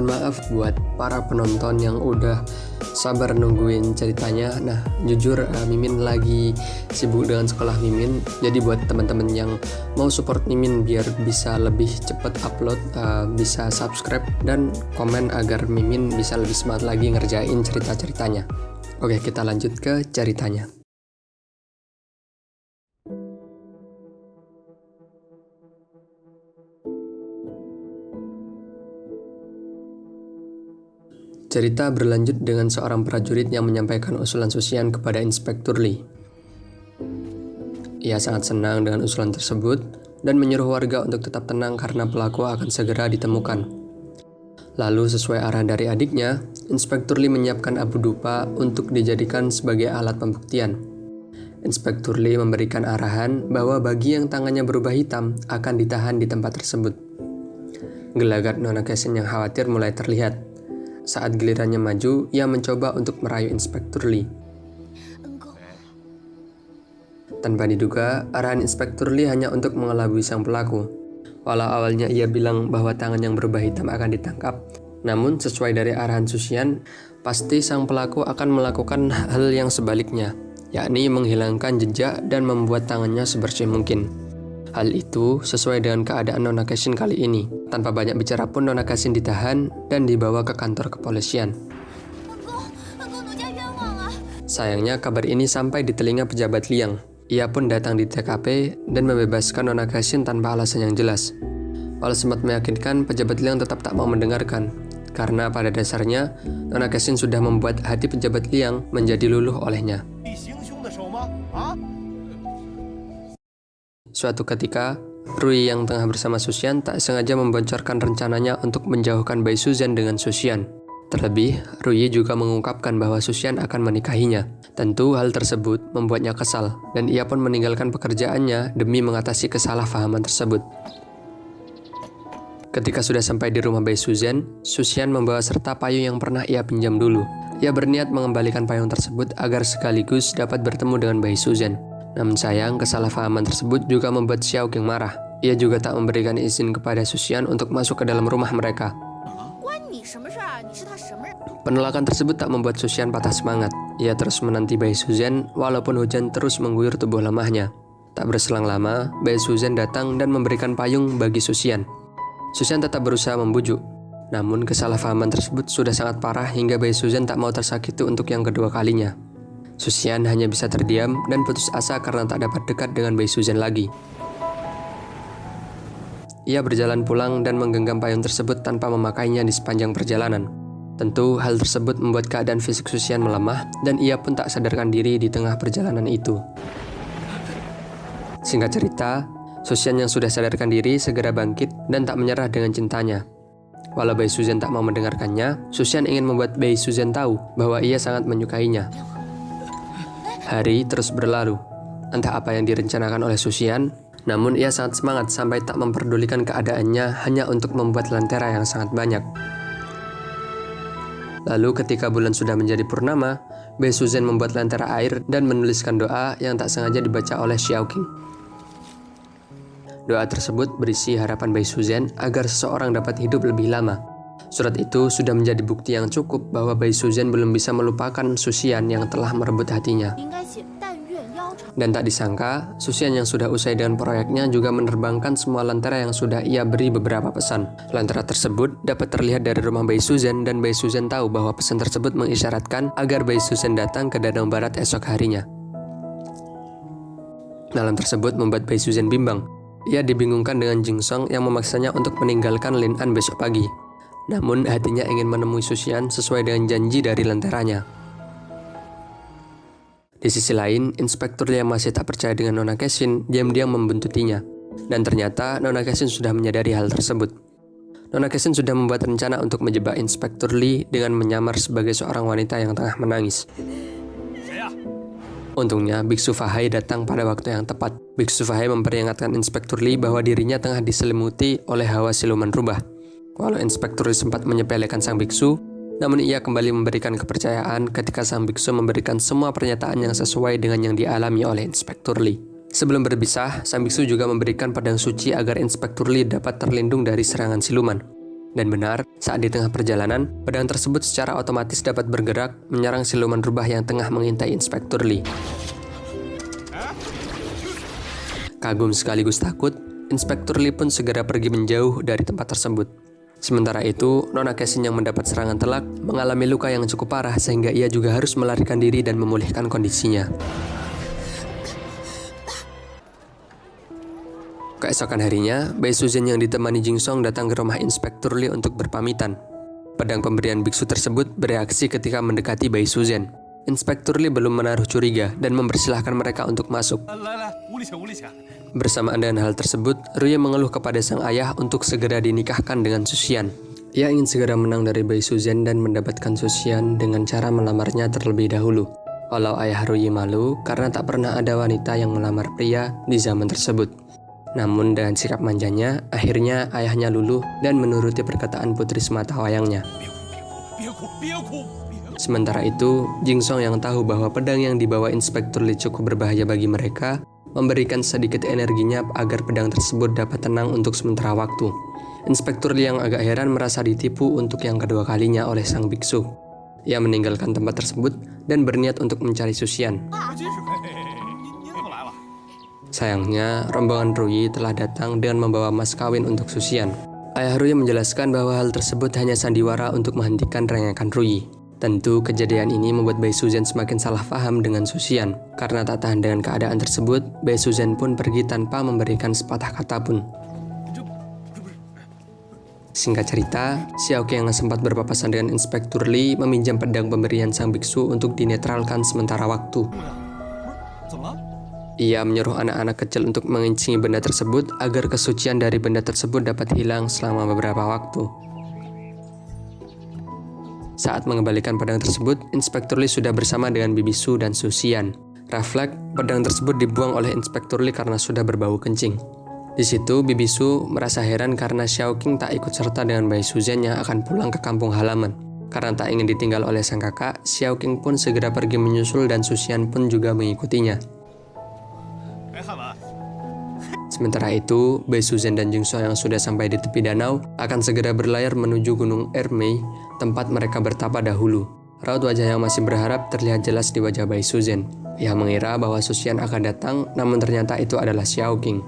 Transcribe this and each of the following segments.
Mohon maaf buat para penonton yang udah sabar nungguin ceritanya. Nah, jujur Mimin lagi sibuk dengan sekolah Mimin. Jadi buat teman-teman yang mau support Mimin biar bisa lebih cepet upload, bisa subscribe dan komen agar Mimin bisa lebih semangat lagi ngerjain cerita-ceritanya. Oke, kita lanjut ke ceritanya. Cerita berlanjut dengan seorang prajurit yang menyampaikan usulan Susian kepada Inspektur Lee. Ia sangat senang dengan usulan tersebut dan menyuruh warga untuk tetap tenang karena pelaku akan segera ditemukan. Lalu sesuai arahan dari adiknya, Inspektur Lee menyiapkan abu dupa untuk dijadikan sebagai alat pembuktian. Inspektur Lee memberikan arahan bahwa bagi yang tangannya berubah hitam akan ditahan di tempat tersebut. Gelagat Nona Cassin yang khawatir mulai terlihat. Saat gilirannya maju, ia mencoba untuk merayu Inspektur Lee. Tanpa diduga, arahan Inspektur Lee hanya untuk mengelabui sang pelaku. Walau awalnya ia bilang bahwa tangan yang berubah hitam akan ditangkap, namun sesuai dari arahan Susian, pasti sang pelaku akan melakukan hal yang sebaliknya, yakni menghilangkan jejak dan membuat tangannya sebersih mungkin. Hal itu sesuai dengan keadaan Nona Cassin kali ini. Tanpa banyak bicara pun Nona Cassin ditahan dan dibawa ke kantor kepolisian. Sayangnya kabar ini sampai di telinga pejabat Liang. Ia pun datang di TKP dan membebaskan Nona Cassin tanpa alasan yang jelas. Walau sempat meyakinkan, pejabat Liang tetap tak mau mendengarkan. Karena pada dasarnya, Nona Cassin sudah membuat hati pejabat Liang menjadi luluh olehnya. Suatu ketika, Rui yang tengah bersama Susian tak sengaja membocorkan rencananya untuk menjauhkan Bai Suzhen dengan Susian. Terlebih, Rui juga mengungkapkan bahwa Susian akan menikahinya. Tentu hal tersebut membuatnya kesal, dan ia pun meninggalkan pekerjaannya demi mengatasi kesalahpahaman tersebut. Ketika sudah sampai di rumah Bai Suzhen, Susian membawa serta payung yang pernah ia pinjam dulu. Ia berniat mengembalikan payung tersebut agar sekaligus dapat bertemu dengan Bai Suzhen. Namun sayang, kesalahpahaman tersebut juga membuat Xiaoqing marah. Ia juga tak memberikan izin kepada Susian untuk masuk ke dalam rumah mereka. Penolakan tersebut tak membuat Susian patah semangat. Ia terus menanti Bai Suzhen walaupun hujan terus mengguyur tubuh lemahnya. Tak berselang lama, Bai Suzhen datang dan memberikan payung bagi Susian. Susian tetap berusaha membujuk. Namun kesalahpahaman tersebut sudah sangat parah hingga Bai Suzhen tak mau tersakiti untuk yang kedua kalinya. Susian hanya bisa terdiam dan putus asa karena tak dapat dekat dengan Bai Suzhen lagi. Ia berjalan pulang dan menggenggam payung tersebut tanpa memakainya di sepanjang perjalanan. Tentu hal tersebut membuat keadaan fisik Susian melemah dan ia pun tak sadarkan diri di tengah perjalanan itu. Singkat cerita, Susian yang sudah sadarkan diri segera bangkit dan tak menyerah dengan cintanya. Walau Bai Suzhen tak mau mendengarkannya, Susian ingin membuat Bai Suzhen tahu bahwa ia sangat menyukainya. Hari terus berlalu. Entah apa yang direncanakan oleh Susian, namun ia sangat semangat sampai tak memperdulikan keadaannya hanya untuk membuat lentera yang sangat banyak. Lalu ketika bulan sudah menjadi purnama, Bai Suzhen membuat lentera air dan menuliskan doa yang tak sengaja dibaca oleh Xiaoqing. Doa tersebut berisi harapan Bai Suzhen agar seseorang dapat hidup lebih lama. Surat itu sudah menjadi bukti yang cukup bahwa Bai Suzhen belum bisa melupakan Susian yang telah merebut hatinya. Dan tak disangka, Susian yang sudah usai dengan proyeknya juga menerbangkan semua lentera yang sudah ia beri beberapa pesan. Lentera tersebut dapat terlihat dari rumah Bai Suzhen dan Bai Suzhen tahu bahwa pesan tersebut mengisyaratkan agar Bai Suzhen datang ke danau barat esok harinya. Malam tersebut membuat Bai Suzhen bimbang. Ia dibingungkan dengan Jing Song yang memaksanya untuk meninggalkan Lin An besok pagi. Namun hatinya ingin menemui Susian sesuai dengan janji dari lenteranya. Di sisi lain, Inspektur yang masih tak percaya dengan Nona Cassin diam-diam membuntutinya. Dan ternyata Nona Cassin sudah menyadari hal tersebut. Nona Cassin sudah membuat rencana untuk menjebak Inspektur Lee dengan menyamar sebagai seorang wanita yang tengah menangis. Untungnya, Biksu Fahai datang pada waktu yang tepat. Biksu Fahai memperingatkan Inspektur Lee bahwa dirinya tengah diselimuti oleh hawa siluman rubah. Walau Inspektur Lee sempat menyepelekan sang biksu, namun ia kembali memberikan kepercayaan ketika sang biksu memberikan semua pernyataan yang sesuai dengan yang dialami oleh Inspektur Lee. Sebelum berpisah, sang biksu juga memberikan pedang suci agar Inspektur Lee dapat terlindung dari serangan siluman. Dan benar, saat di tengah perjalanan, pedang tersebut secara otomatis dapat bergerak menyerang siluman rubah yang tengah mengintai Inspektur Lee. Kagum sekaligus takut, Inspektur Lee pun segera pergi menjauh dari tempat tersebut. Sementara itu, Nona Cassin yang mendapat serangan telak mengalami luka yang cukup parah sehingga ia juga harus melarikan diri dan memulihkan kondisinya. Keesokan harinya, Bai Suzen yang ditemani Jing Song datang ke rumah Inspektur Lee untuk berpamitan. Pedang pemberian biksu tersebut bereaksi ketika mendekati Bai Suzen. Inspektur Lee belum menaruh curiga dan mempersilahkan mereka untuk masuk. Bersamaan dengan hal tersebut, Ruye mengeluh kepada sang ayah untuk segera dinikahkan dengan Susian. Ia ingin segera menang dari Bai Suzen dan mendapatkan Susian dengan cara melamarnya terlebih dahulu. Walau ayah Ruye malu karena tak pernah ada wanita yang melamar pria di zaman tersebut. Namun dengan sikap manjanya, akhirnya ayahnya luluh dan menuruti perkataan putri semata wayangnya. Sementara itu, Jing Song yang tahu bahwa pedang yang dibawa Inspektur Lee cukup berbahaya bagi mereka, memberikan sedikit energinya agar pedang tersebut dapat tenang untuk sementara waktu. Inspektur Lee yang agak heran merasa ditipu untuk yang kedua kalinya oleh sang biksu. Ia meninggalkan tempat tersebut dan berniat untuk mencari Susian. Sayangnya, rombongan Ruyi telah datang dengan membawa mas kawin untuk Susian. Ayah Ruyi menjelaskan bahwa hal tersebut hanya sandiwara untuk menghentikan rengekan Ruyi. Tentu, kejadian ini membuat Bai Suzen semakin salah paham dengan Susian. Karena tak tahan dengan keadaan tersebut, Bai Suzen pun pergi tanpa memberikan sepatah kata pun. Singkat cerita, Xiaoqing yang sempat berpapasan dengan Inspektur Lee meminjam pedang pemberian sang biksu untuk dinetralkan sementara waktu. Ia menyuruh anak-anak kecil untuk mengincingi benda tersebut agar kesucian dari benda tersebut dapat hilang selama beberapa waktu. Saat mengembalikan pedang tersebut, Inspektur Lee sudah bersama dengan Bibi Su dan Susian. Refleks, pedang tersebut dibuang oleh Inspektur Lee karena sudah berbau kencing. Di situ, Bibi Su merasa heran karena Xiaoqing tak ikut serta dengan Bai Suzen yang akan pulang ke kampung halaman. Karena tak ingin ditinggal oleh sang kakak, Xiaoqing pun segera pergi menyusul dan Susian pun juga mengikutinya. Sementara itu, Bai Suzen dan Jing Song yang sudah sampai di tepi danau akan segera berlayar menuju Gunung Ermei, tempat mereka bertapa dahulu. Raut wajah yang masih berharap terlihat jelas di wajah Bai Suzen. Ia mengira bahwa Susian akan datang, namun ternyata itu adalah Xiaoqing.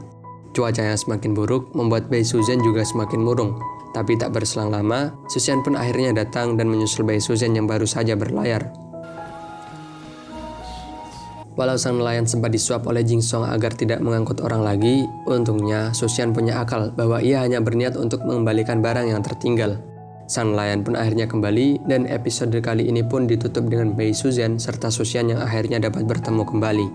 Cuaca yang semakin buruk membuat Bai Suzen juga semakin murung. Tapi tak berselang lama, Susian pun akhirnya datang dan menyusul Bai Suzen yang baru saja berlayar. Walau sang nelayan sempat disuap oleh Jing Song agar tidak mengangkut orang lagi, untungnya Susian punya akal bahwa ia hanya berniat untuk mengembalikan barang yang tertinggal. Sang nelayan pun akhirnya kembali dan episode kali ini pun ditutup dengan Bai Suzen serta Susian yang akhirnya dapat bertemu kembali.